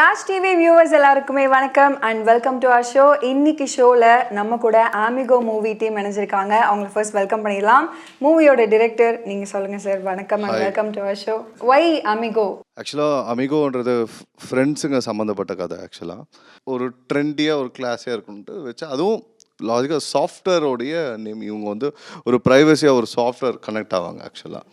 Raj TV viewers எல்லாருக்குமே வணக்கம் and welcome to our show. இன்னைக்கு ஷோவில் நம்ம கூட ஆமிகோ மூவி டீம் இணைஞ்சிருக்காங்க. அவங்களை ஃபர்ஸ்ட் வெல்கம் பண்ணிடலாம். மூவியோட டிரெக்டர் நீங்கள் சொல்லுங்கள் சார். வணக்கம் and welcome to our show. Why amigo? ஆக்சுவலாக அமிகோன்றது ஃப்ரெண்ட்ஸுங்க சம்மந்தப்பட்ட கதை. ஆக்சுவலாக ஒரு ட்ரெண்டியாக ஒரு கிளாஸியாக இருக்குன்ட்டு வச்சு, அதுவும் லாஜிக்காக சாஃப்ட்வேரோடைய நேம். இவங்க வந்து ஒரு ப்ரைவசியாக ஒரு சாஃப்ட்வேர் கனெக்ட் ஆவாங்க ஆக்சுவலாக.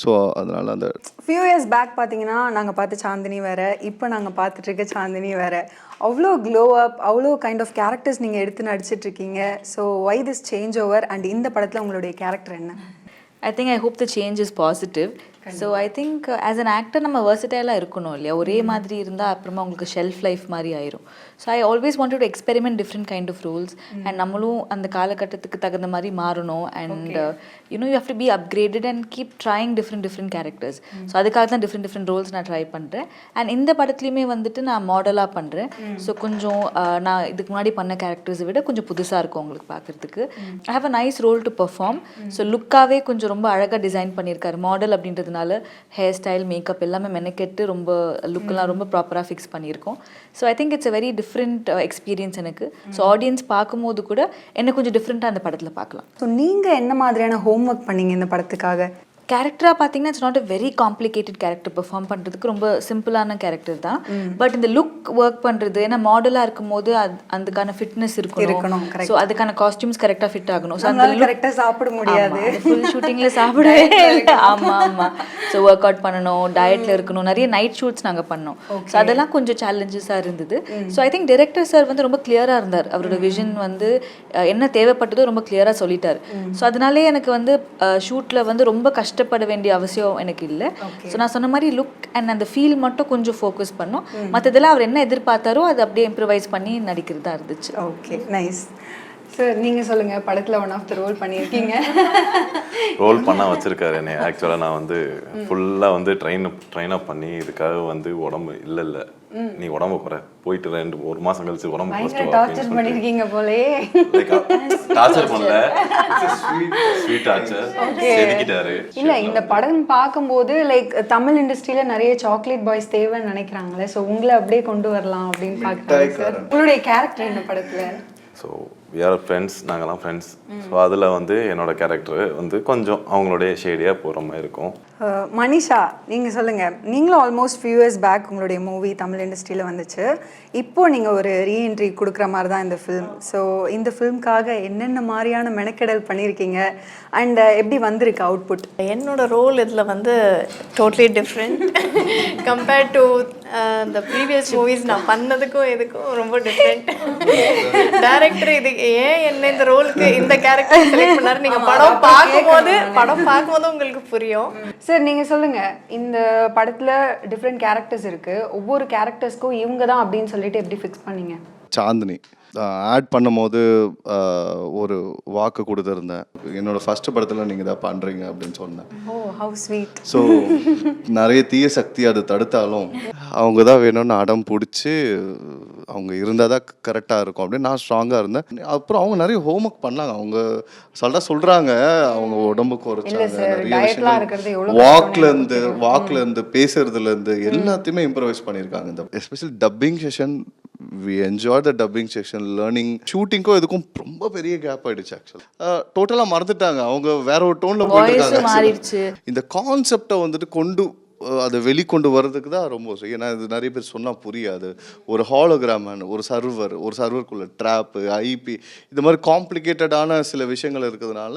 ஸோ அதனால் அந்த ஃபியூ இயர்ஸ் பேக் பார்த்தீங்கன்னா நாங்கள் பார்த்து சாந்தினி வேறு, இப்போ நாங்கள் பார்த்துட்ருக்க சாந்தினி வேறு. அவ்வளோ க்ளோ அப், அவ்வளோ கைண்ட் ஆஃப் கேரக்டர்ஸ் நீங்கள் எடுத்து நடிச்சிட்ருக்கீங்க. So why this change over and இந்த படத்தில் உங்களுடைய கேரக்டர் என்ன? I hope the change is positive. So I think as an actor நம்ம versatile இருக்கணும் இல்லையா? ஒரே மாதிரி இருந்தால் அப்புறமா உங்களுக்கு ஷெல்ஃப் லைஃப் மாதிரி ஆயிரும். So I always want to experiment different kind of roles and நம்மளும் அந்த காலகட்டத்துக்கு தகுந்த மாதிரி மாறணும். And you have to be upgraded and keep trying different characters. So அதுக்காக தான் டிஃப்ரெண்ட் ரோல்ஸ் நான் ட்ரை பண்ணுறேன். அண்ட் இந்த படத்துலையுமே வந்துட்டு நான் மாடலாக பண்ணுறேன். ஸோ கொஞ்சம் நான் இதுக்கு முன்னாடி பண்ண கேரக்டர்ஸை விட கொஞ்சம் புதுசாக இருக்கும் உங்களுக்கு பார்க்குறதுக்கு. I have a nice role to perform. So லுக்காகவே கொஞ்சம் ரொம்ப அழகாக டிசைன் பண்ணியிருக்காரு. மாடல் அப்படின்றதுனால ஹேர் ஸ்டைல், மேக்கப் எல்லாமே மெனக்கெட்டு ரொம்ப லுக்கெல்லாம் ரொம்ப ப்ராப்பராக ஃபிக்ஸ் பண்ணியிருக்கோம். So I think it's a very different experience எனக்கு. ஸோ ஆடியன்ஸ் பார்க்கும்போது கூட என்ன கொஞ்சம் டிஃப்ரெண்ட்டாக அந்த படத்தில் பார்க்கலாம். ஸோ நீங்கள் என்ன மாதிரியான ஹோம்ஒர்க் பண்ணீங்க இந்த படத்துக்காக? கேரக்டராக பார்த்தீங்கன்னா it's not a very complicated character. Perform பண்ணுறதுக்கு ரொம்ப சிம்பிளான கேரக்டர் தான். பட் இந்த லுக் ஒர்க் பண்ணுறது, ஏன்னா மாடலாக இருக்கும் போது அதுக்கான ஃபிட்னஸ் இருக்கணும். ஸோ அதுக்கான காஸ்டியூம்ஸ் கரெக்டாக ஃபிட் ஆகணும். ஸோ அந்த கரெக்டாக சாப்பிட முடியாது, ஃபுல் ஷூட்டிங்கில் சாப்பிடவே இல்லை. ஆமாம். ஸோ ஒர்க் அவுட் பண்ணணும், டயட்டில் இருக்கணும், நிறைய நைட் ஷூட்ஸ் நாங்கள் பண்ணோம். ஸோ அதெல்லாம் கொஞ்சம் சேலஞ்சஸாக இருந்தது. So I think director sir வந்து ரொம்ப கிளியராக இருந்தார். அவரோட விஷன் வந்து என்ன தேவைப்பட்டதோ ரொம்ப கிளியராக சொல்லிட்டார். ஸோ அதனாலே எனக்கு வந்து ஷூட்டில் வந்து ரொம்ப கஷ்டப்பட வேண்டிய அவசியம் எனக்கு இல்லை. ஸோ நான் சொன்ன மாதிரி லுக் அண்ட் அந்த ஃபீல் மட்டும் கொஞ்சம் ஃபோக்கஸ் பண்ணோம். மற்றதெல்லாம் அவர் என்ன எதிர்பார்த்தாரோ அதை அப்படியே இம்ப்ரூவைஸ் பண்ணி நடிக்கிறதா இருந்துச்சு. Okay, nice. சார் நீங்கள் சொல்லுங்கள், படத்தில் ஒன் ஆஃப் த ரோல் பண்ணியிருக்கீங்க. ரோல் பண்ண வச்சுருக்காரு என்னை. ஆக்சுவலாக நான் வந்து ஃபுல்லாக வந்து ட்ரெயின் அப் பண்ணி இதுக்காக வந்து உடம்பு இல்லை நீ உடம்பு குறை, போயிட்டு ஒரு மாதம் கழிச்சு உடம்பு டார்ச்சர் பண்ணியிருக்கீங்க போலே. டார்ச்சர் பண்ணல, ஸ்வீட் டார்ச்சர் செதுக்கிட்டாரு. இல்லை, இந்த படம் பார்க்கும்போது லைக் தமிழ் இண்டஸ்ட்ரியில் நிறைய சாக்லேட் பாய்ஸ் தேவைன்னு நினைக்கிறாங்களே. ஸோ உங்களை அப்படியே கொண்டு வரலாம் அப்படின்னு பார்க்குறாங்க சார். உங்களுடைய கேரக்டர் இந்த படத்தில்? ஸோ வி ஆர் ஃப்ரெண்ட்ஸ், நாங்கள்லாம் ஃப்ரெண்ட்ஸ். ஸோ அதில் வந்து என்னோட கேரக்டர் வந்து கொஞ்சம் அவங்களுடைய ஷேடியாக போகிற மாதிரி இருக்கும். மனிஷா, நீங்கள் சொல்லுங்கள். நீங்களும் ஆல்மோஸ்ட் ஃபியூ இயர்ஸ் பேக் உங்களுடைய மூவி தமிழ் இண்டஸ்ட்ரியில் வந்துச்சு. இப்போது நீங்கள் ஒரு ரீஎன்ட்ரி கொடுக்குற மாதிரி தான் இந்த ஃபிலிம். ஸோ இந்த ஃபிலிம்காக என்னென்ன மாதிரியான மெனக்கெடல் பண்ணியிருக்கீங்க அண்ட் எப்படி வந்திருக்கு அவுட்புட்? என்னோட ரோல் இதில் வந்து totally different compared to the previous movies. நான் பண்ணதுக்கும் இதுக்கும் ரொம்ப டிஃப்ரெண்ட். டைரக்டர் இது ஏன் என்ன இந்த ரோலுக்கு இந்த கேரக்டர் செலக்ட் பண்ணாரு, நீங்கள் படம் பார்க்கும்போது உங்களுக்கு புரியும். சார் நீங்கள் சொல்லுங்கள், இந்த படத்தில் டிஃப்ரெண்ட் கேரக்டர்ஸ் இருக்குது. ஒவ்வொரு கேரக்டர்ஸ்க்கும் இவங்க தான் அப்படின்னு சொல்லிட்டு எப்படி ஃபிக்ஸ் பண்ணீங்க? சாந்தினி ஆட் பண்ணும்போது ஒரு வாக்கு கொடுத்துருந்தேன். என்னோட ஃபர்ஸ்ட் படத்தில் நீங்கள் தான் பண்ணுறீங்க அப்படின்னு சொன்னேன். ஓ, ஹவ் ஸ்வீட். ஸோ நிறைய தீய சக்தி அது தடுத்தாலும் அவங்க தான் வேணும்னு அடம் பிடிச்சி அவங்க இருந்தால் தான் கரெக்டாக இருக்கும் அப்படின்னு நான் ஸ்ட்ராங்காக இருந்தேன். அப்புறம் அவங்க நிறைய ஹோம்ஒர்க் பண்ணாங்க. அவங்க சொல்கிறாங்க அவங்க உடம்பு குறைச்சாங்க, நிறைய விஷயங்கள் வாக்லேருந்து பேசுறதுலேருந்து எல்லாத்தையுமே இம்ப்ரவைஸ் பண்ணியிருக்காங்க. இந்த especially dubbing session, we enjoyed the dubbing section, learning. ஷூட்டிங்க்கும் இதுக்கும் ரொம்ப பெரிய கேப் ஆயிடுச்சு. ஆக்சுவலாக டோட்டலாக மறந்துட்டாங்க. அவங்க வேற ஒரு டோன்ல போயிட்டு இந்த கான்செப்டை வந்துட்டு அதை வெளிக்கொண்டு வர்றதுக்கு தான் ரொம்ப. ஏன்னா இது நிறைய பேர் சொன்னால் புரியாது. ஒரு ஹாலோகிராம், ஒரு சர்வருக்குள்ள ட்ராப்பு, ஐபி, இந்த மாதிரி காம்ப்ளிகேட்டடான சில விஷயங்கள் இருக்கிறதுனால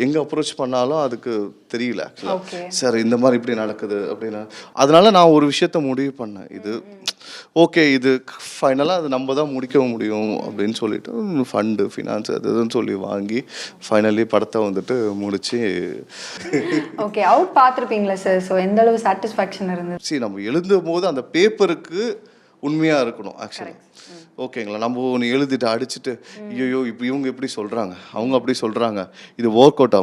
எங்கே அப்ரோச் பண்ணாலும் அதுக்கு தெரியல ஆக்சுவலாக. சார் இந்த மாதிரி இப்படி நடக்குது அப்படின்னா, அதனால நான் ஒரு விஷயத்த முடிவு பண்ணேன். இது ஓகே, இது ஃபைனலாக அது நம்ம தான் முடிக்க முடியும் அப்படின்னு சொல்லிட்டு ஃபண்டு, ஃபினான்ஸ் அது இதுன்னு சொல்லி வாங்கி ஃபைனலி படத்தை வந்துட்டு முடிச்சு. ஓகே, அவுட் பார்த்துருப்பீங்களா சார்? ஸோ எந்த அளவு சாட்டிஸ்ஃபேக்ஷன் இருந்தது? சரி, நம்ம எழுதும் போது அந்த பேப்பருக்கு உண்மையாக இருக்கணும் ஆக்சுவலாக. ஓகேங்களா, நம்ம ஒன்று எழுதிட்டு அடிச்சுட்டு ஐயோ இப்போ இவங்க எப்படி சொல்கிறாங்க, அவங்க அப்படி சொல்கிறாங்க, இது ஒர்க் அவுட்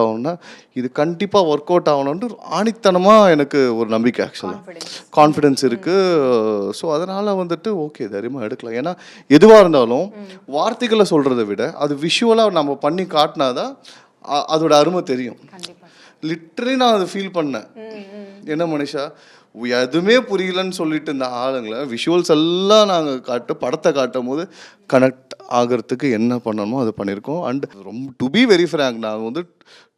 ஆகும்னா இது கண்டிப்பாக ஒர்க் அவுட் ஆகணுன்ட்டு ஆணித்தனமாக எனக்கு ஒரு நம்பிக்கை ஆக்சுவலாக கான்ஃபிடென்ஸ் இருக்குது. ஸோ அதனால் வந்துட்டு ஓகே தைரியமாக எடுக்கலாம். ஏன்னா எதுவாக இருந்தாலும் வார்த்தைகளை சொல்கிறத விட அது விஷுவலாக நம்ம பண்ணி காட்டினாதான் அதோட அருமை தெரியும். லிட்டரலி நான் அதை ஃபீல் பண்ணேன். என்ன மனிஷா எதுவுமே புரியலன்னு சொல்லிட்டு இருந்த ஆளுங்களை விஷுவல்ஸ் எல்லாம் நாங்கள் படத்தை காட்டும் போது கனெக்ட் ஆகிறதுக்கு என்ன பண்ணணுமோ அதை பண்ணியிருக்கோம். அண்ட் ரொம்ப டு பி வெரி ஃப்ராங்க், நாங்கள் வந்து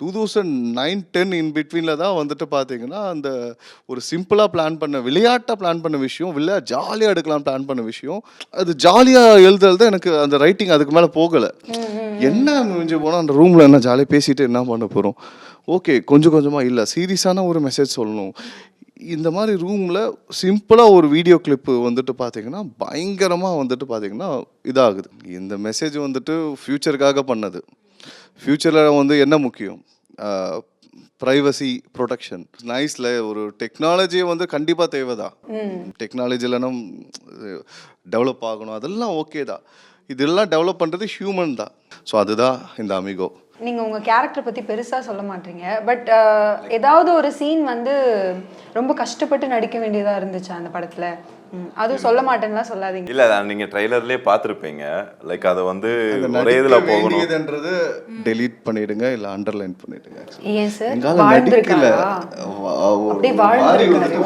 2009-10 இன் பிட்வீனில் தான் வந்துட்டு பார்த்தீங்கன்னா அந்த ஒரு சிம்பிளாக பிளான் பண்ண விளையாட்டாக பிளான் பண்ண விஷயம், ஜாலியாக எடுக்கலாம் பிளான் பண்ண விஷயம், அது ஜாலியாக எழுதுறது எனக்கு அந்த ரைட்டிங் அதுக்கு மேலே போகலை. என்ன முடிஞ்சு போனால் அந்த ரூமில் என்ன ஜாலியாக பேசிட்டு என்ன பண்ண போகிறோம், ஓகே கொஞ்சம் கொஞ்சமாக இல்லை சீரியஸான ஒரு மெசேஜ் சொல்லணும். இந்த மாதிரி ரூமில் சிம்பிளாக ஒரு வீடியோ கிளிப்பு வந்துட்டு பார்த்தீங்கன்னா பயங்கரமாக வந்துட்டு பார்த்தீங்கன்னா இதாகுது. இந்த மெசேஜ் வந்துட்டு ஃப்யூச்சருக்காக பண்ணது. ஃப்யூச்சரில் வந்து என்ன முக்கியம், ப்ரைவசி ப்ரொடெக்ஷன் நைஸில் ஒரு டெக்னாலஜியை வந்து கண்டிப்பாக தேவைதான். டெக்னாலஜி இல்லைன்னா டெவலப் ஆகணும், அதெல்லாம் ஓகே தான். இதெல்லாம் டெவலப் பண்ணுறது ஹியூமன் தான். ஸோ அதுதான் இந்த அமிகோ. நீங்கள் உங்கள் கேரக்டரை பற்றி பெருசாக சொல்ல மாட்டீங்க, பட் ஏதாவது ஒரு சீன் வந்து ரொம்ப கஷ்டப்பட்டு நடிக்க வேண்டியதாக இருந்துச்சு அந்த படத்தில், அதுவும் சொல்ல மாட்டேன்னுலாம் சொல்லாதீங்க. இல்லை நீங்கள் ட்ரைலர்லேயே பார்த்துருப்பீங்க. லைக் அதை வந்து ஒரே இதில் போகணும்ன்றது டெலீட் பண்ணிடுங்க இல்லை அண்டர்லைன் பண்ணிடுங்க. ஏன் சார் வாழ்ந்துருக்கல அப்படியே வாழ்ந்துருக்காரு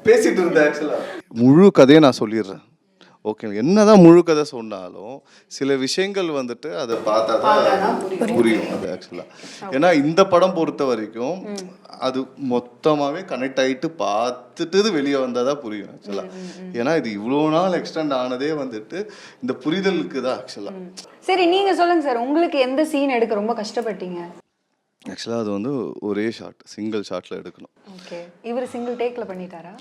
பேசிட்டு இருந்தேன். ஆக்சுவலாக முழு கதையை நான் சொல்லிடுறேன். ஓகே, என்னதான் முழு கதை சொன்னாலும் சில விஷயங்கள் வந்துட்டு அதை பார்த்தா தான் புரியும் அது ஆக்சுவலாக. ஏன்னா இந்த படம் பொறுத்த வரைக்கும் அது மொத்தமாகவே கனெக்ட் ஆகிட்டு பார்த்துட்டு வெளியே வந்தால் தான் புரியும் ஆக்சுவலாக. ஏன்னா இது இவ்வளோ நாள் எக்ஸ்டெண்ட் ஆனதே வந்துட்டு இந்த புரிதலுக்கு தான் ஆக்சுவலாக. சரி, நீங்கள் சொல்லுங்கள் சார், உங்களுக்கு எந்த சீன் எடுக்க ரொம்ப கஷ்டப்பட்டீங்க? ஆக்சுவலாக அது வந்து ஒரே ஷாட், சிங்கிள் ஷாட்டில் எடுக்கணும். ஓகே, இவர் சிங்கிள் டேக்கில் பண்ணிட்டாரா?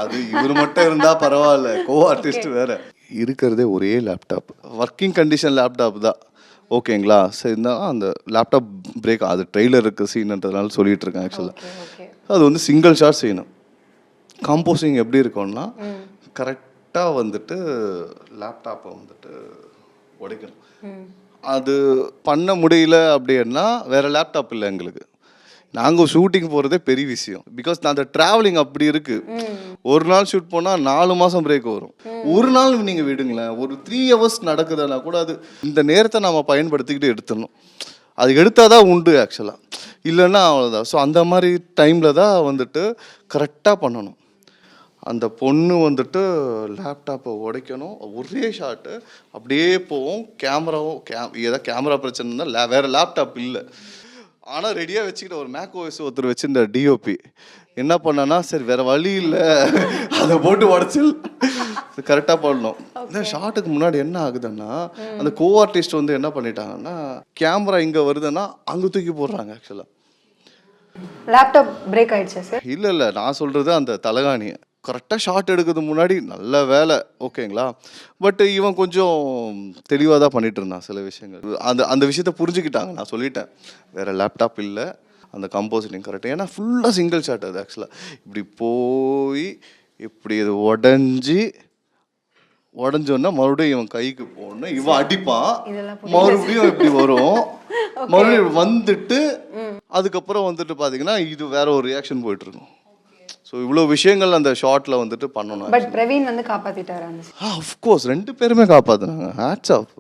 அது இவர் மட்டும் இருந்தா பரவாயில்ல, கோ ஆர்டிஸ்ட் வேற. இருக்கிறதே ஒரே லேப்டாப், ஒர்க்கிங் கண்டிஷன் லேப்டாப் தான். ஓகேங்களா, சரி தான் அந்த லேப்டாப் பிரேக், அது ட்ரெய்லர் இருக்கு சீன்ன்றதுனால சொல்லிட்டு இருக்கேன். ஆக்சுவலாக அது வந்து சிங்கிள் ஷாட் செய்யணும். காம்போசிங் எப்படி இருக்கும்னா கரெக்டாக வந்துட்டு லேப்டாப்பை வந்துட்டு உடைக்கணும். அது பண்ண முடியல அப்படின்னா வேற லேப்டாப் இல்லை எங்களுக்கு. நாங்கள் ஷூட்டிங் போகிறதே பெரிய விஷயம். பிகாஸ் நான் அந்த ட்ராவலிங் அப்படி இருக்குது. ஒரு நாள் ஷூட் போனால் 4 மாதம் பிரேக் வரும். ஒரு நாள் நீங்கள் விடுங்களேன், ஒரு 3 hours நடக்குதுன்னா கூட அது இந்த நேரத்தை நம்ம பயன்படுத்திக்கிட்டு எடுத்துடணும். அது எடுத்தால் தான் உண்டு ஆக்சுவலாக, இல்லைன்னா அவ்வளோதான். ஸோ அந்த மாதிரி டைமில் தான் வந்துட்டு கரெக்டாக பண்ணணும். அந்த பொண்ணு வந்துட்டு லேப்டாப்பை உடைக்கணும், ஒரே ஷாட்டு அப்படியே போவோம். கேமராவும் ஏதாவது கேமரா பிரச்சனை இருந்தால் வேறு லேப்டாப் இல்லை, ஆனால் ரெடியாக வச்சுக்கிட்ட ஒரு மேக்ஓஎஸ் ஒருத்தர் வச்சுருந்த டிஓபி என்ன பண்ணனா, சரி வேறு வழி இல்லை அதை போட்டு உடச்சி கரெக்டாக பண்ணணும். இந்த ஷாட்டுக்கு முன்னாடி என்ன ஆகுதுன்னா அந்த கோ ஆர்டிஸ்ட் வந்து என்ன பண்ணிட்டாங்கன்னா கேமரா இங்கே வருதுன்னா அங்கே தூக்கி போடுறாங்க. ஆக்சுவலாக லேப்டாப் பிரேக் ஆயிடுச்சா சார்? இல்லை, நான் சொல்கிறது அந்த தலகாணியை கரெக்டாக ஷார்ட் எடுக்கிறது முன்னாடி நல்ல வேலை, ஓகேங்களா. பட் இவன் கொஞ்சம் தெளிவாக தான் பண்ணிட்டு இருந்தான் சில விஷயங்கள். அந்த விஷயத்த புரிஞ்சுக்கிட்டாங்க. நான் சொல்லிட்டேன் வேறு லேப்டாப் இல்லை, அந்த கம்போசிட்டிங் கரெக்டாக. ஏன்னா ஃபுல்லாக சிங்கிள் ஷாட் அது ஆக்சுவலாக. இப்படி போய் இப்படி இது உடஞ்சோன்னா மறுபடியும் இவன் கைக்கு போகணும், இவன் அடிப்பான், மறுபடியும் இப்படி வரும், மறுபடியும் வந்துட்டு அதுக்கப்புறம் வந்துட்டு பார்த்தீங்கன்னா இது வேற ஒரு ரியாக்ஷன் போயிட்டு இருக்கும். ஸோ இவ்வளோ விஷயங்கள் அந்த ஷார்ட்டில் வந்துட்டு பண்ணணும். பட் பிரவீன் வந்து காப்பாற்றிட்டாரா? ஆஃப்கோர்ஸ் 2 பேருமே காப்பாற்றுனாங்க. Hats off.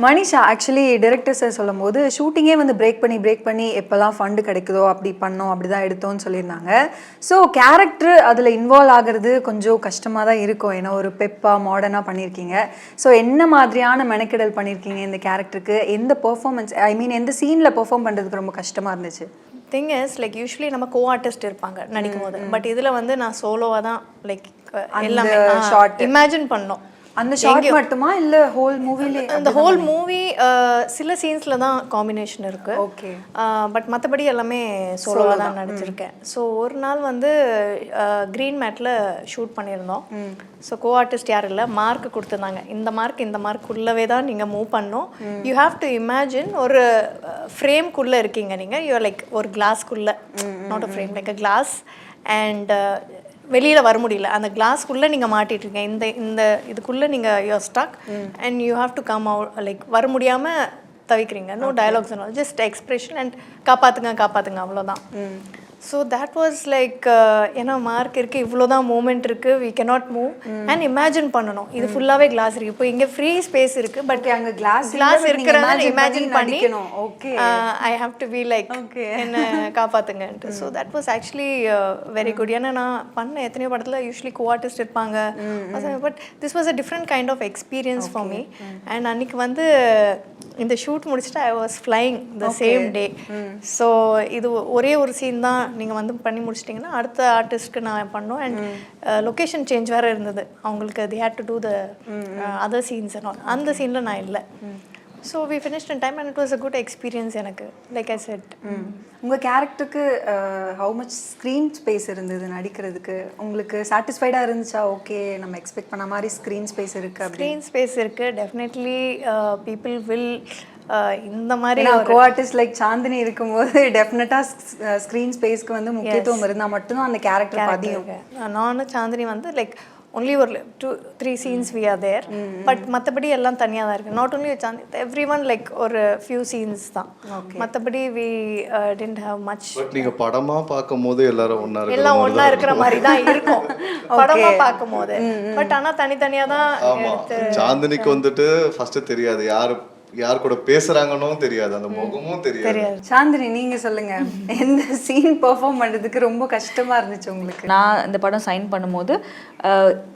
Manisha, actually director sir சொல்லும் போது ஷூட்டிங்கே வந்து பிரேக் பண்ணி எப்போல்லாம் ஃபண்டு கிடைக்குதோ அப்படி பண்ணோம், அப்படி தான் எடுத்தோம்னு சொல்லியிருந்தாங்க. ஸோ கேரக்டர் அதில் இன்வால்வ் ஆகிறது கொஞ்சம் கஷ்டமாக தான் இருக்கும், ஏன்னா ஒரு பெப்பாக மாடர்னாக பண்ணியிருக்கீங்க. ஸோ என்ன மாதிரியான மெனக்கெடல் பண்ணியிருக்கீங்க இந்த கேரக்டருக்கு? எந்த பெர்ஃபார்மன்ஸ், ஐ மீன் எந்த சீனில் பெர்ஃபார்ம் பண்ணுறதுக்கு ரொம்ப கஷ்டமாக இருந்துச்சு? திங் இஸ் லைக் யூஸ்வலி நம்ம கோ ஆர்டிஸ்ட் இருப்பாங்க நடிக்கும் போது, பட் இதில் வந்து நான் சோலோவாக தான் லைக் எல்லாமே இமேஜின் பண்ணோம். அந்த ஷார்ட் மட்டுமா இல்லை ஹோல் மூவிலே? அந்த ஹோல் மூவி சில சீன்ஸில் தான் காம்பினேஷன் இருக்குது. ஓகே. பட் மற்றபடி எல்லாமே சோலோவாக தான் நடிச்சிருக்கேன். ஸோ ஒரு நாள் வந்து க்ரீன் மேட்டில் ஷூட் பண்ணியிருந்தோம். ஸோ கோ ஆர்டிஸ்ட் யாரும் இல்லை, மார்க் கொடுத்துருந்தாங்க. இந்த மார்க் உள்ளவே தான் நீங்கள் மூவ் பண்ணணும். யூ ஹாவ் டு இமேஜின் ஒரு ஃப்ரேம்குள்ளே இருக்கீங்க நீங்கள். யூஆர் லைக் ஒரு கிளாஸ்க்குள்ளே, not a frame, like a glass. And வெளியில் வர முடியல, அந்த கிளாஸ்க்குள்ளே நீங்கள் மாட்டிட்டுருங்க. இந்த இதுக்குள்ளே நீங்கள் you are stuck and you have to come out, like வர முடியாமல் தவிக்கிறீங்க. No dialogues, just expression and காப்பாற்றுங்க அவ்வளோதான். ஸோ தேட் வாஸ் லைக் ஏன்னா மார்க் இருக்குது, இவ்வளோ தான் மூமெண்ட் இருக்குது, we cannot move and imagine பண்ணணும். இது ஃபுல்லாகவே கிளாஸ் இருக்குது. இப்போ இங்கே ஃப்ரீ ஸ்பேஸ் இருக்குது, பட் அங்க கிளாஸ் இருக்கிறத இமேஜின் பண்ணி okay I have to be like என்ன காப்பாற்றுங்கன்ட்டு. So that was actually very good. ஏன்னா நான் பண்ண எத்தனையோ படத்தில் யூஸ்வலி கோ-ஆர்டிஸ்ட் இருப்பாங்க, but this was a different kind of experience for me. And அன்றைக்கி வந்து இந்த ஷூட் முடிச்சுட்டு I was flying the same day. So இது ஒரே ஒரு சீன் தான் நீங்கள் வந்து பண்ணி முடிச்சிட்டிங்கன்னா அடுத்த ஆர்டிஸ்ட்க்கு நான் பண்ணோம். அண்ட் லொக்கேஷன் சேஞ்ச் வேறு இருந்தது அவங்களுக்கு. They had to do the other scenes and all. அந்த சீனில் நான் இல்லை. So we finished in time and it was a good experience எனக்கு. லைக் ஐ செட், உங்கள் கேரக்டருக்கு ஹவு மச் ஸ்க்ரீன் ஸ்பேஸ் இருந்தது நடிக்கிறதுக்கு? உங்களுக்கு சாட்டிஸ்ஃபைடாக இருந்துச்சா? ஓகே, நம்ம எக்ஸ்பெக்ட் பண்ண மாதிரி ஸ்க்ரீன் ஸ்பேஸ் இருக்குது. ஸ்க்ரீன் ஸ்பேஸ் இருக்குது. டெஃபினெட்லி பீப்புள் வில் இந்த மாதிரி கோ-ஆர்டிஸ்ட் லைக் சாந்தினி இருக்கும்போது டெஃபினட்டாக ஸ்க்ரீன் ஸ்பேஸ்க்கு வந்து முக்கியத்துவம் இருந்தால் மட்டும்தான் அந்த கேரக்டர் பதியும். நானும் சாந்தினி வந்து லைக் only ஒரு 2-3 scenes we are there, but மற்றபடி எல்லாம் தனியாக தான் இருக்குது. Not only every one like ஒரு ஃபியூ சீன்ஸ் தான். மற்றபடி we didn't have much. But நீங்க படமா பார்க்கும்போது எல்லாரும் எல்லாம் ஒன்றா இருக்கிற மாதிரி தான் இருக்கும் படமா பார்க்கும்போது. பட் ஆனால் தனித்தனியாக தான் எடுத்து. சாந்தினிக்கு வந்துட்டு ஃபர்ஸ்ட் தெரியாது யார் கூட பேசுறாங்கன்னு தெரியாது, அந்த முகமும் தெரியாது. சாந்தினி நீங்க சொல்லுங்க, எந்த சீன் பெர்ஃபார்ம் பண்றதுக்கு ரொம்ப கஷ்டமா இருந்துச்சு உங்களுக்கு? நான் இந்த படம் சைன் பண்ணும்போது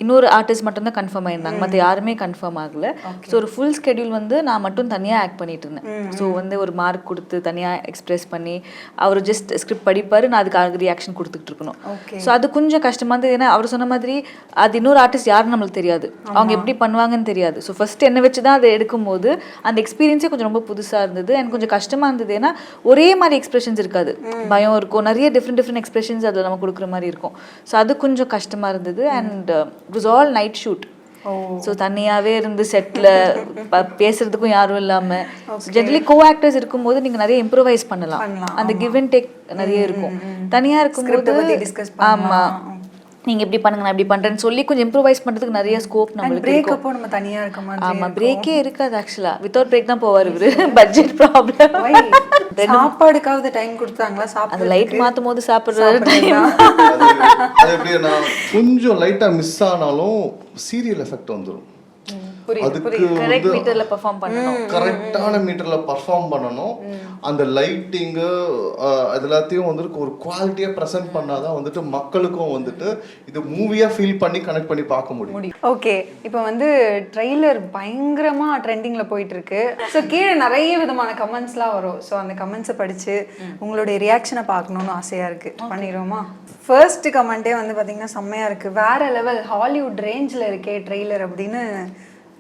இன்னொரு ஆர்டிஸ்ட் மட்டும்தான் கன்ஃபார்ம் ஆயிருந்தாங்க, மற்ற யாருமே கன்ஃபார்ம் ஆகல. ஸோ ஒரு ஃபுல் ஸ்கெடியூல் வந்து நான் மட்டும் தனியாக ஆக்ட் பண்ணிட்டு இருந்தேன். ஸோ வந்து ஒரு மார்க் கொடுத்து தனியாக எக்ஸ்பிரஸ் பண்ணி அவர் ஜஸ்ட் ஸ்கிரிப்ட் படிப்பார், நான் அதுக்கு ரியாக்ஷன் கொடுத்துட்டு இருக்கணும். ஸோ அது கொஞ்சம் கஷ்டமாக இருந்தது. ஏன்னா அவர் சொன்ன மாதிரி அது இன்னொரு ஆர்டிஸ்ட் யாருன்னு நம்மளுக்கு தெரியாது, அவங்க எப்படி பண்ணுவாங்கன்னு தெரியாது. ஸோ ஃபர்ஸ்ட் என்னை வச்சு தான் அதை எடுக்கும்போது அந்த எக்ஸ்பீரியன்ஸே கொஞ்சம் ரொம்ப புதுசாக இருந்தது. எனக்கு கொஞ்சம் கஷ்டமாக இருந்தது. ஏன்னா ஒரே மாதிரி எக்ஸ்பிரஷன்ஸ் இருக்காது, பயம் இருக்கும், நிறைய டிஃப்ரெண்ட் எக்ஸ்பிரஷன்ஸ் அதில் நம்ம கொடுக்குற மாதிரி இருக்கும். ஸோ அது கொஞ்சம் கஷ்டமாக இருந்தது. And it was all night shoot. So தனியாகவே இருந்து செட்டில் பேசுறதுக்கும் யாரும் இல்லாமல். ஜென்ரலி கோ ஆக்டர்ஸ் இருக்கும்போது நீங்கள் நிறைய இம்ப்ரூவைஸ் பண்ணலாம், அந்த கிவ் அண்ட் டேக் நிறைய இருக்கும். தனியாக இருக்கும்போது ஆமாம் நீங்கள் எப்படி பண்ணுங்க நான் இப்படி பண்ணுறேன்னு சொல்லி கொஞ்சம் இம்ப்ரூவைஸ் பண்ணுறதுக்கு நிறைய ஸ்கோப் நம்மளுக்கு இருக்கும். நம்ம தனியாக இருக்க மாதிரி. ஆமாம், பிரேக்கே இருக்காது ஆக்சுவலாக. வித்தவுட் பிரேக் தான் போவார் இவர். Budget problem. சாப்பாடுக்காவது டைம் கொடுத்தாங்களா? அந்த லைட் மாற்றும் போது சாப்பிட்றது டைம் அது எப்படின்னா கொஞ்சம் லைட்டாக மிஸ் ஆனாலும் சீரியல் எஃபெக்ட் வந்துடும். அதுக்கு கரெக்ட் மீட்டர்ல பெர்ஃபார்ம் பண்ணனும், கரெக்டான மீட்டர்ல பெர்ஃபார்ம் பண்ணனும். அந்த லைட்டிங் அது எல்லாத்தையும் வந்துட்டு ஒரு குவாலிட்டியா பிரசன்ட் பண்ணாதான் வந்துட்டு மக்களுக்கும் வந்துட்டு இது மூவியா ஃபீல் பண்ணி கனெக்ட் பண்ணி பார்க்க முடியும். ஓகே, இப்போ வந்து ட்ரெய்லர் பயங்கரமா ட்ரெண்டிங்ல போயிட்டு இருக்கு. ஸோ கீழே நிறைய விதமான கமெண்ட்ஸ்லாம் வரும். ஸோ அந்த கமெண்ட்ஸை படிச்சு உங்களுடைய ரியாக்ஷனை பார்க்கணும்னு ஆசையா இருக்கு. பண்ணிடுவோமா? ஃபர்ஸ்ட் கமெண்ட்டே வந்து பார்த்தீங்கன்னா செம்மையா இருக்கு, வேற லெவல், ஹாலிவுட் ரேஞ்சில் இருக்கே ட்ரெய்லர் அப்படின்னு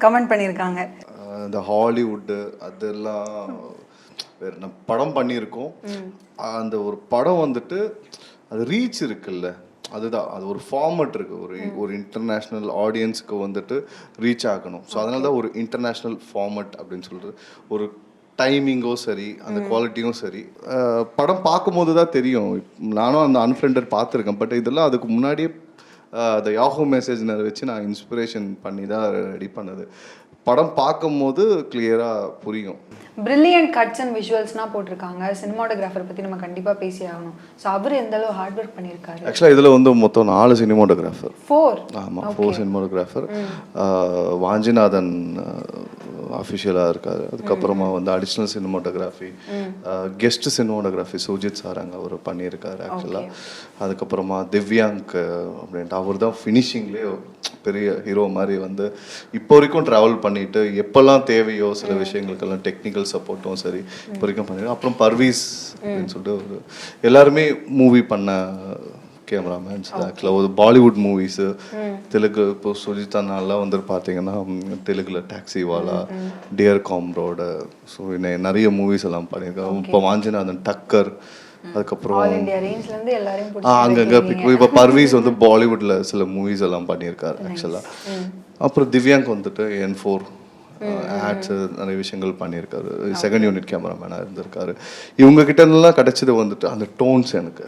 கமெண்ட் பண்ணியிருக்காங்க. இந்த ஹாலிவுட்டு அதெல்லாம் வேறு நம்ம படம் பண்ணியிருக்கோம். அந்த ஒரு படம் வந்துட்டு அது ரீச் இருக்குல்ல, அதுதான் அது ஒரு ஃபார்மட் இருக்குது. ஒரு இன்டர்நேஷ்னல் ஆடியன்ஸுக்கு வந்துட்டு ரீச் ஆகணும். ஸோ அதனால தான் ஒரு இன்டர்நேஷ்னல் ஃபார்மட் அப்படின்னு சொல்கிறது. ஒரு டைமிங்கோ சரி, அந்த குவாலிட்டியும் சரி, படம் பார்க்கும்போது தான் தெரியும். நானும் அந்த அன்ஃப்ரெண்டட் பார்த்துருக்கேன். பட் இதெல்லாம் அதுக்கு முன்னாடியே அந்த யாஹூ மெசேஜ்னர் வச்சு நான் இன்ஸ்பிரேஷன் பண்ணி தான் ரெடி பண்ணது. படம் பார்க்கும்போது கிளியராக புரியும். பிரில்லியன்ட் கட்ஸ் அண்ட் விஷுவல்ஸ்னால் போட்டிருக்காங்க. சினிமாட்டோகிராஃபர் பற்றி நம்ம கண்டிப்பாக பேசி ஆகணும். ஸோ அவர் எந்த அளவு ஹார்ட் ஒர்க் பண்ணியிருக்காரு? ஆக்சுவலாக இதில் வந்து மொத்தம் 4 சினிமாட்டோகிராஃபர். 4? ஆமாம், 4 சினிமாட்டோகிராஃபர். வாஞ்சிநாதன் அஃபிஷியலாக இருக்கார். அதுக்கப்புறமா வந்து additional cinematography, guest cinematography Sujith sir அங்கே அவர் பண்ணியிருக்காரு ஆக்சுவலாக. அதுக்கப்புறமா திவ்யாங்க் அப்படின்ட்டு அவர் தான் ஃபினிஷிங்லேயே பெரிய ஹீரோ மாதிரி வந்து இப்போ வரைக்கும் ட்ராவல் பண்ணிட்டு எப்போல்லாம் தேவையோ சில விஷயங்களுக்கெல்லாம் டெக்னிக்கல் சப்போர்ட்டும் சரி இப்போ வரைக்கும் பண்ணிட்டு. அப்புறம் பர்வீஸ் அப்படின்னு சொல்லிட்டு ஒரு எல்லாருமே மூவி பண்ண கேமராமேன்ஸ். ஆக்சுவலாக ஒரு பாலிவுட் மூவிஸு தெலுங்கு இப்போ சுஜிதானாலாம் வந்து பார்த்தீங்கன்னா தெலுங்குல டாக்ஸி வாலா, டியர் காம்ரோட, ஸோ நிறைய மூவிஸ் எல்லாம் பண்ணியிருக்காங்க. இப்போ வாஞ்சிநாதன், டக்கர், அதுக்கப்புறம் அங்கங்கே இப்போ பர்வீஸ் வந்து பாலிவுட்ல சில மூவிஸ் எல்லாம் பண்ணியிருக்காரு ஆக்சுவலாக. அப்புறம் திவ்யாங்க் வந்துட்டு N4 ஆட்ஸ் நிறைய விஷயங்கள் பண்ணியிருக்காரு. செகண்ட் யூனிட் கேமராமேனாக இருந்திருக்காரு. இவங்க கிட்ட எல்லாம் கிடைச்சது வந்துட்டு அந்த டோன்ஸ். எனக்கு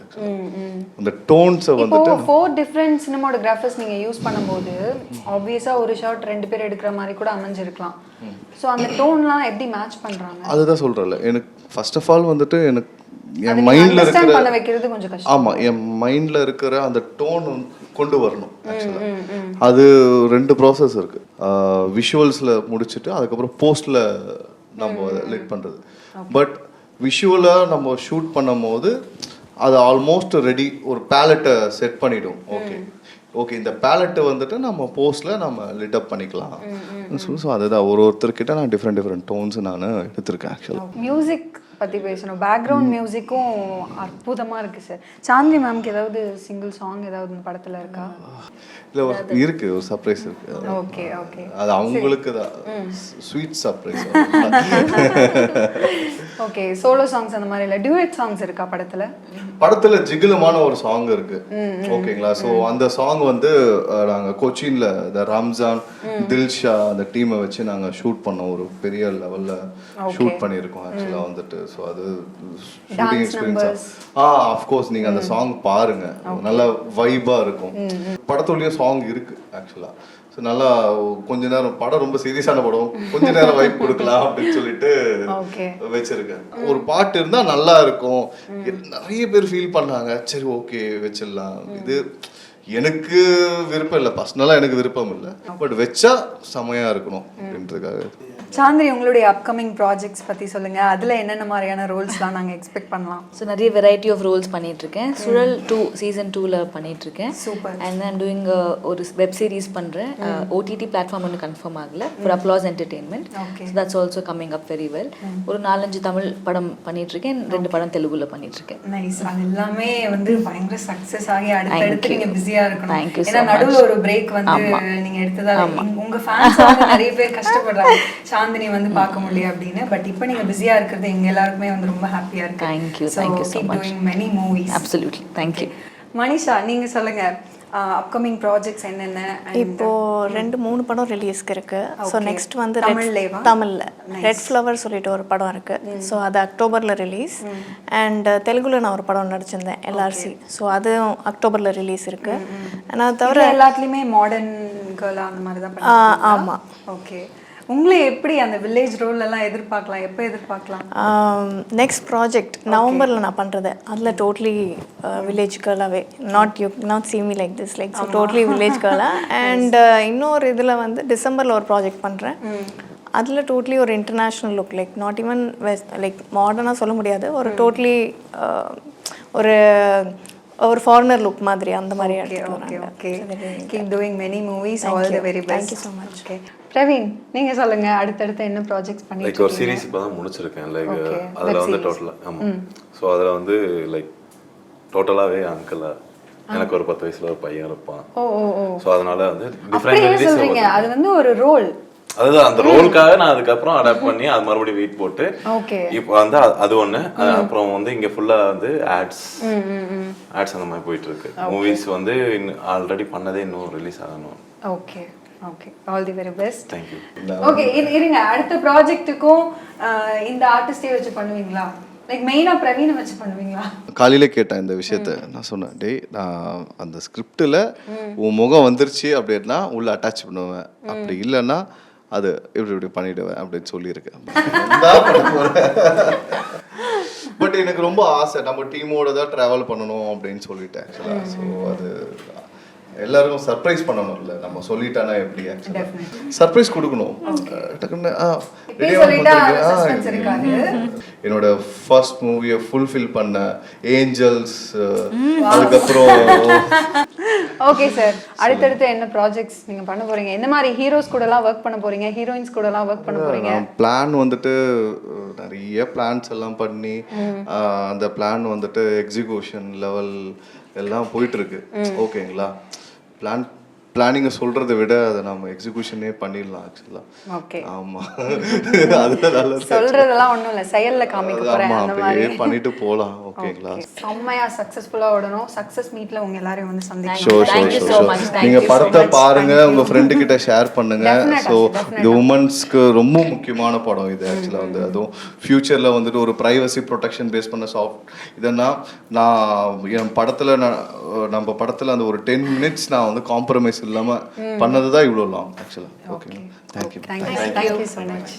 அந்த டோன்ஸை வந்துட்டு 4 டிஃப்ரெண்ட் சினிமாட்டோகிராஃபர்ஸ் நீங்கள் யூஸ் பண்ணும்போது ஆப்வியஸாக ஒரு ஷாட் 2 பேர் எடுக்கிற மாதிரி கூட அமைஞ்சிருக்கலாம். ஸோ அந்த டோன்லாம் எப்படி மேட்ச் பண்ணுறாங்க? அதுதான் சொல்கிறேன்ல. எனக்கு ஃபர்ஸ்ட் ஆஃப் ஆல் வந்துட்டு எனக்கு என் மைண்டில் அண்டர்ஸ்டாண்ட் இருக்கிற பண்ண வைக்கிறது கொஞ்சம் கஷ்டம். ஆமாம், என் மைண்டில் இருக்கிற அந்த டோன் கொண்டு வரணும் ஆக்சுவலாக. அது 2 ப்ராசஸ் இருக்குது. விஷுவல்ஸில் முடிச்சுட்டு அதுக்கப்புறம் போஸ்டில் நம்ம லிட் பண்ணுறது. பட் விஷுவலாக நம்ம ஷூட் பண்ணும் போது அது ஆல்மோஸ்ட் ரெடி, ஒரு பேலட்டை செட் பண்ணிவிடும். ஓகே இந்த பேலட்டு வந்துட்டு நம்ம போஸ்டில் நம்ம லிட் அப் பண்ணிக்கலாம். ஸோ அதுதான் ஒருத்தர்கிட்ட நான் டிஃப்ரெண்ட் டோன்ஸ் நான் எடுத்திருக்கேன் ஆக்சுவலாக. மியூசிக் பற்றி பேசணும். பேக்ரவுண்ட் மியூசிக்கும் அற்புதமாக இருக்குது சார். சாந்தினி மேம்க்கு ஏதாவது சிங்கிள் சாங் ஏதாவது இந்த படத்தில் இருக்கா? இல்லை இருக்கு, ஒரு சர்ப்ரைஸ் இருக்கு. ஓகே அது அவங்களுக்கு தான் sweet surprise. Okay, solo songs அந்த மாதிரி இல்லை, டியூயட் சாங்ஸ் இருக்கா படத்தில்? படத்துல ஜிகிலுமான ஒரு சாங் இருக்கு. ஓகேங்களா? ஸோ அந்த சாங் வந்து நாங்கள் கொச்சின்ல இந்த ரம்ஜான் தில்ஷா அந்த டீமை வச்சு நாங்கள் ஷூட் பண்ணோம். ஒரு பெரிய லெவல்ல ஷூட் பண்ணியிருக்கோம் ஆக்சுவலாக வந்துட்டு. ஸோ அது ஷூட்டிங் எக்ஸ்பீரியன்ஸ். அஃப்கோர்ஸ் நீங்கள் அந்த சாங் பாருங்க, நல்ல வைபா இருக்கும். படத்துலயும் சாங் இருக்கு ஆக்சுவலா. ஸோ நல்லா கொஞ்ச நேரம், படம் ரொம்ப சீரியஸான படம், கொஞ்ச நேரம் வைப் கொடுக்கலாம் அப்படின்னு சொல்லிட்டு வச்சிருக்கேன். ஒரு பாட்டு இருந்தா நல்லா இருக்கும். நிறைய பேர் ஃபீல் பண்ணாங்க, சரி ஓகே வச்சிடலாம். இது எனக்கு விருப்பம் இல்லை, பர்சனலாக எனக்கு விருப்பம் இல்லை, பட் வச்சா செமையா இருக்கணும் அப்படின்றதுக்காக. சாந்தினி, உங்களுடைய அப்கமிங் ப்ராஜெக்ட்ஸ் பற்றி சொல்லுங்கள். அதில் என்னென்ன மாதிரியான ரோல்ஸ்லாம் நாங்கள் எக்ஸ்பெக்ட் பண்ணலாம்? ஸோ நிறைய வெரைட்டி ஆஃப் ரோல்ஸ் பண்ணிகிட்ருக்கேன். சுழல் 2 சீசன் 2ல பண்ணிகிட்ருக்கேன். சூப்பர். அண்ட் ஐம் டூயிங் ஒரு வெப் சீரிஸ் பண்ணுறேன். ஓடிடி பிளாட்ஃபார்ம் ஒன்று கன்ஃபார்ம் ஆகல, for applause entertainment. So that's also coming up very well. ஒரு 4-5 தமிழ் படம் பண்ணிகிட்ருக்கேன், 2 படம் தெலுங்குல பண்ணிகிட்ருக்கேன். நைஸ். அது எல்லாமே வந்து பயங்கர சக்ஸஸ் ஆகி அடுத்தடுத்து நீங்கள் பிஸியாக இருக்கணும். தேங்க்யூ. ஏன்னா நடுவில் ஒரு பிரேக் வந்து நீங்கள் எடுத்ததால் உங்கள் ஃபேன்ஸ் வந்து நிறைய பேர் கஷ்டப்படுறாங்க, சாந்தினி வந்து பார்க்க முடியும் அப்படின்னு. பட் இப்போ நீங்கள் பிஸியாக இருக்கிறது எங்கள் எல்லாருக்குமே வந்து ரொம்ப ஹாப்பியாக இருக்கு. Thank you so much. Doing many movies. Absolutely, thank you. Manisha, நீங்கள் சொல்லுங்கள் அப்கமிங் ப்ராஜெக்ட்ஸ் என்னென்ன? இப்போ 2-3 படம் ரிலீஸ்க்கு இருக்கு. ஸோ நெக்ஸ்ட் வந்து தமிழ்ல ரெட் ஃப்ளவர் சொல்லிட்டு ஒரு படம் இருக்கு. ஸோ அது அக்டோபர்ல ரிலீஸ். அண்ட் தெலுங்குல நான் ஒரு படம் நடிச்சிருந்தேன், எல்ஆர்சி. ஸோ அதுவும் அக்டோபர்ல ரிலீஸ் இருக்கு. நான் தவிர எல்லாத்துலேயுமே மாடர்ன் கேர்லா அந்த மாதிரி தான். ஆமாம். ஓகே, உங்களை எப்படி அந்த வில்லேஜ் ரோல் எல்லாம் எதிர்பார்க்கலாம்? எப்போ எதிர்பார்க்கலாம்? நெக்ஸ்ட் ப்ராஜெக்ட் நவம்பரில் நான் பண்ணுறது, அதில் டோட்லி வில்லேஜ் கேர்ளாகவே. Not see me like this, so totally village கேர்ளாக. அண்ட் இன்னொரு இதில் வந்து டிசம்பரில் ஒரு ப்ராஜெக்ட் பண்ணுறேன். அதில் டோட்லி ஒரு international look, like not even west, like மாடர்னாக சொல்ல முடியாது, ஒரு டோட்லி ஒரு ஃபாரினர் லுக் மாதிரி, அந்த மாதிரி எடுத்துக்கலாம். Keep doing many movies, all the very best. Thank you so much. Okay. Praveen, நீங்க சொல்லுங்க, அடுத்தடுத்து என்ன ப்ராஜெக்ட்ஸ் பண்ணிட்டு இருக்கீங்க? ஒரு சீரிஸ் இப்போ தான் முடிச்சிருக்கேன். லைக் அதில் வந்து டோட்டலாக ஆமாம். ஸோ அதில் வந்து லைக் டோட்டலாகவே அங்கிள், எனக்கு ஒரு 10 வயசுல ஒரு பையன் இருப்பான். ஸோ அதனால வந்து டிஃப்ரெண்ட் சொல்றீங்க, அது வந்து ஒரு ரோல். அதுதான் அந்த ரோலுக்காக நான் அதுக்கப்புறம் அடாப்ட் பண்ணி அது மறுபடியும் வெயிட் போட்டு இப்போ வந்து அது ஒன்று. அப்புறம் வந்து இங்கே ஃபுல்லாக வந்து ஆட்ஸ் அந்த மாதிரி போயிட்டு இருக்கு. மூவிஸ் வந்து ஆல்ரெடி பண்ணதே இன்னும் ரிலீஸ் ஆகணும். Okay okay, all the very best. Thank you. Okay, இருங்க, அடுத்த ப்ராஜெக்ட்டுக்கும் இந்த ஆர்டிஸ்டே வச்சு பண்ணுவீங்களா? லைக் மெயினாக பிரவீனை வச்சு பண்ணுவீங்களா? காலையில கேட்டேன் இந்த விஷயத்த. நான் சொன்னேன், டேய் நான் அந்த ஸ்கிரிப்டில் உன் முகம் வந்துருச்சு அப்படின்னா உள்ள அட்டாச் பண்ணுவேன், அப்படி இல்லைன்னா அது இப்படி பண்ணிடுவேன் அப்படின்னு சொல்லியிருக்கேன். பட் எனக்கு ரொம்ப ஆசை, நம்ம டீமோட தான் ட்ராவல் பண்ணணும் அப்படின்னு சொல்லிட்டேன் ஆக்சுவலாக. ஸோ அது எல்லாருக்கும் சர்ப்ரைஸ் பண்ணணும்ல, நம்ம சொல்லிட்டானா எப்படி சர்ப்ரைஸ் கொடுக்கணும். டக்குன்னு என்னோட ஃபர்ஸ்ட் மூவியை ஃபுல்ஃபில் பண்ண ஏஞ்சல்ஸ், அதுக்கப்புறம். ஓகே சார், அடுத்தடுத்து என்ன ப்ராஜெக்ட்ஸ் நீங்க பண்ண போறீங்க? என்ன மாதிரி ஹீரோஸ் கூடலாம் ஒர்க் பண்ண போறீங்க? ஹீரோயின்ஸ் கூடலாம் ஒர்க் பண்ண போறீங்க? பிளான் வந்துட்டு நிறைய பிளான்ஸ் எல்லாம் பண்ணி அந்த பிளான் வந்துட்டு எக்ஸிக்யூஷன் லெவல் எல்லாம் போயிட்டு இருக்கு. ஓகேங்களா? பிளானிங்கை சொல்றதை விட அதை நம்ம எக்ஸிக்யூஷனே பண்ணிடலாம் ஆக்சுவலா. ஓகே, ஆமா, அதுதான் நல்லது. சொல்றதெல்லாம் ஒண்ணும் இல்ல, செயல்ல காமிக்க போறேன், அந்த மாதிரி பண்ணிட்டு போலாம். ஓகேங்களா? செம்மையா சக்சஸஃபுல்லா ஓடணும். சக்சஸ் மீட்ல உங்க எல்லாரையும் வந்து சந்திக்கிறேன். நீங்க படத்தை பாருங்க, உங்க ஃப்ரெண்டு கிட்ட ஷேர் பண்ணுங்க. ஸோ இது உமன்ஸ்க்கு ரொம்ப முக்கியமான படம் இது ஆக்சுவலா. வந்து அதுவும் ஃபியூச்சர்ல வந்துட்டு ஒரு பிரைவசி ப்ரொடெக்ஷன் பேஸ் பண்ண இதனா நான் என் படத்துல நம்ம படத்துல அந்த ஒரு 10 minutes நான் வந்து காம்ப்ரமைஸ் இல்லாம பண்ணதுதான் இவ்வளோ லாங் ஆக்சுவலா. Okay, thank you. Thank you so much.